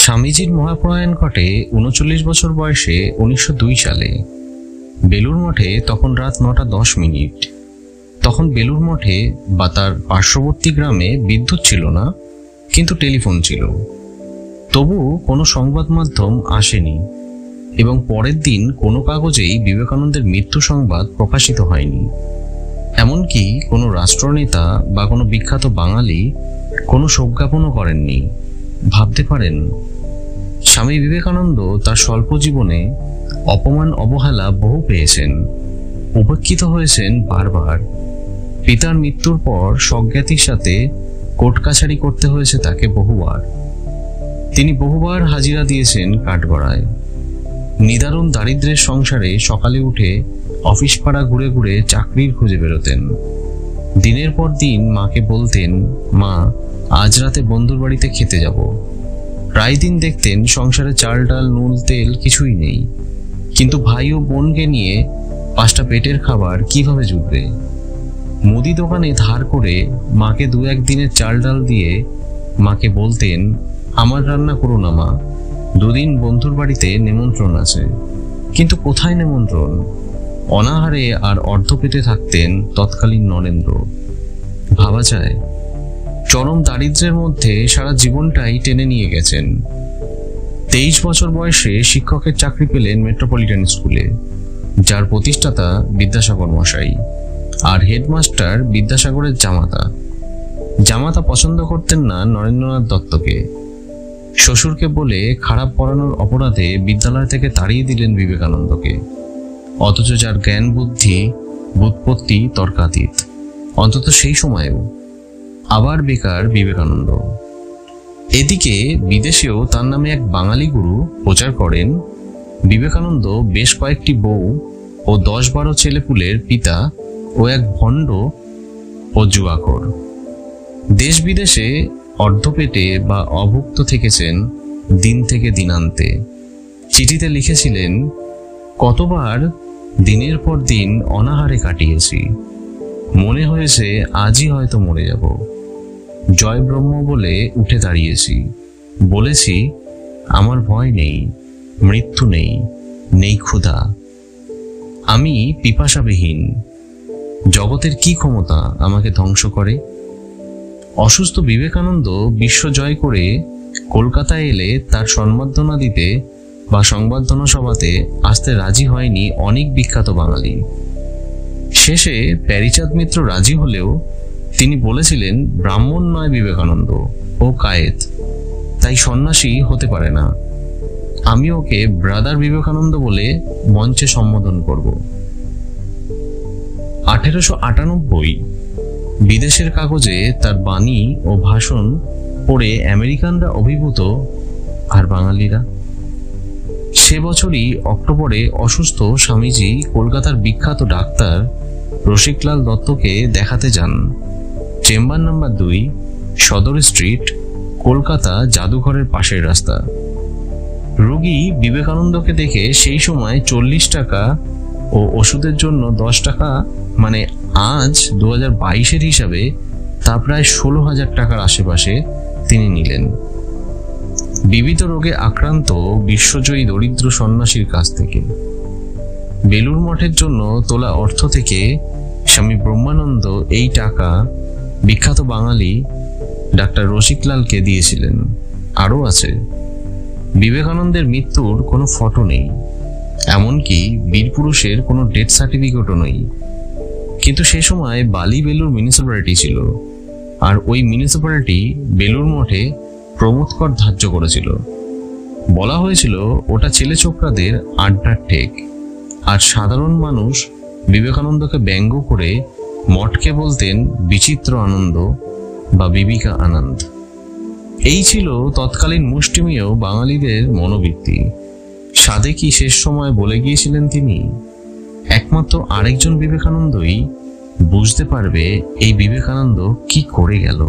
স্বামীজির মহাপ্রয়াণ ঘটে ৩৯ বছর বয়সে ১৯০২ সালে। বেলুর মঠে তখন রাত ৯:১০। তখন বেলুর মঠে বা তার পার্শ্ববর্তী গ্রামে বিদ্যুৎ ছিল না, কিন্তু টেলিফোন ছিল। তবু কোনো সংবাদ মাধ্যম আসেনি এবং পরের দিন কোনো কাগজেই বিবেকানন্দের মৃত্যু সংবাদ প্রকাশিত হয়নি। এমনকি কোনো রাষ্ট্রনেতা বা কোনো বিখ্যাত বাঙালি কোনো শোক জ্ঞাপনও করেননি। ভাবতে পারেন, স্বামী বিবেকানন্দ তার স্বল্প জীবনে অপমান অবহেলা বহু পেয়েছেন, উপেক্ষিত হয়েছেন বারবার। পিতার মৃত্যুর পর স্বজ্ঞাতির সাথে কোর্ট কাছারি করতে হয়েছে তাকে বহুবার। তিনি বহুবার হাজিরা দিয়েছেন কাঠগড়ায়। নিদারুণ দারিদ্র্যের সংসারে সকালে উঠে অফিস পাড়া ঘুরে ঘুরে চাকরির খুঁজে বেরোতেন। দিনের পর দিন মাকে বলতেন, মা, আজ রাতে বন্ধুর বাড়িতে খেতে যাব। প্রায় দিন দেখতেন সংসারে চাল ডাল নুন তেল কিছুই নেই, কিন্তু ভাই ও বোনকে নিয়ে 5টা পেটের খাবার কিভাবে জুটবে। মুদি দোকানে ধার করে মাকে 2-1 দিনের চাল ডাল দিয়ে মাকে বলতেন, আমার রান্না করো না মা, 2 দিন বন্ধুর বাড়িতে নেমন্ত্রণ আছে। কিন্তু কোথায় নেমন্ত্রণ? অনাহারে আর অর্ধ পেটে থাকতেন তৎকালীন নরেন্দ্র। ভাবা যায়, চরম দারিদ্র্যের মধ্যে সারা জীবনটাই টেনে নিয়ে গেছেন। 23 বছর বয়সে শিক্ষকের চাকরি পেলেন মেট্রোপলিটন স্কুলে, যার প্রতিষ্ঠাতা বিদ্যাসাগর মশাই, আর হেডমাস্টার বিদ্যাসাগরের জামাতা। জামাতা পছন্দ করতেন না নরেন্দ্রনাথ দত্তকে। শ্বশুরকে বলে খারাপ পড়ানোর অপরাধে বিদ্যালয় থেকে তাড়িয়ে দিলেন বিবেকানন্দকে। অথচ যার জ্ঞান বুদ্ধি বুৎপত্তি তর্কাতীত, অন্তত সেই সময়েও। আবার বেকার বিবেকানন্দ। এদিকে বিদেশেও তার নামে এক বাঙালি গুরু প্রচার করেন বিবেকানন্দ বেশ কয়েকটি বউ ও 10-12 ছেলেপুলের পিতা ও এক ভণ্ড ও জুয়াখোর। দেশ বিদেশে অর্ধপেটে বা অভুক্ত থেকেছেন দিন থেকে দিনান্তে। চিঠিতে লিখেছিলেন, কতবার দিনের পর দিন অনাহারে কাটিয়েছি, মনে হয়েছে আজই হয়তো মরে যাব। জয় ব্রহ্ম বলে উঠে দাঁড়িয়েছি, বলেছি আমার ভয় নেই, মৃত্যু নেই, নেই ক্ষুধা, আমি পিপাসাবিহীন। জগতের কি ক্ষমতা আমাকে ধ্বংস করে? অসুস্থ বিবেকানন্দ বিশ্ব জয় করে কলকাতায় এলে তার সম্বর্ধনা দিতে বা সংবর্ধনা সভাতে আসতে রাজি হয়নি অনেক বিখ্যাত বাঙালি। শেষে প্যারীচাঁদ মিত্র রাজি হলেও তিনি বলেছিলেন, ব্রাহ্মণ নয় বিবেকানন্দ, ও কায়েত, তাই সন্ন্যাসী হতে পারে না। আমি ওকে ব্রাদার বিবেকানন্দ বলে মঞ্চে সম্বোধন করব। 1898 বিদেশের কাগজে তার বাণী ও ভাষণ পড়ে আমেরিকানরা অভিভূত, আর বাঙালিরা। সে বছরই অক্টোবরে অসুস্থ স্বামীজি কলকাতার বিখ্যাত ডাক্তার রসিকলাল দত্তকে দেখাতে যান। চেম্বার নাম্বার 2, সদর স্ট্রিট, কলকাতা, জাদুঘরের পাশের রাস্তা। রোগী বিবেকানন্দকে দেখে সেই সময় 40 টাকা ও ওষুধের জন্য 10 টাকা, মানে আজ 2022-এর হিসাবে তা প্রায় 16,000 টাকার আশেপাশে তিনি নিলেন। বিবিধ রোগে আক্রান্ত বিশ্বজয়ী দরিদ্র সন্ন্যাসীর কাছ থেকে। বেলুর মঠের জন্য তোলা অর্থ থেকে স্বামী ব্রহ্মানন্দ এই টাকা বিখ্যাত বাঙালি ডাক্তার রসিকলালকে দিয়েছিলেন। আরও আছে, বিবেকানন্দের মৃত্যুর কোনো ফটো নেই, এমনকি বীরপুরুষের কোনো ডেথ সার্টিফিকেটও নেই। কিন্তু সে সময় বালি বেলুর মিউনিসিপ্যালিটি ছিল, আর ওই মিউনিসিপ্যালিটি বেলুর মঠে প্রমোদ কর ধার্য করেছিল। বলা হয়েছিল ওটা ছেলে ছোকরাদের আড্ডার ঠেক, আর সাধারণ মানুষ বিবেকানন্দকে ব্যঙ্গ করে মঠকে বলতেন বিচিত্র আনন্দ বা বিবিকা আনন্দ। এই ছিল তৎকালীন মুষ্টিমেয় বাঙালিদের মনোবৃত্তি। সাধে কি শেষ সময় বলে গিয়েছিলেন তিনি? একমাত্র আরেকজন বিবেকানন্দই বুঝতে পারবে এই বিবেকানন্দ কি করে গেল।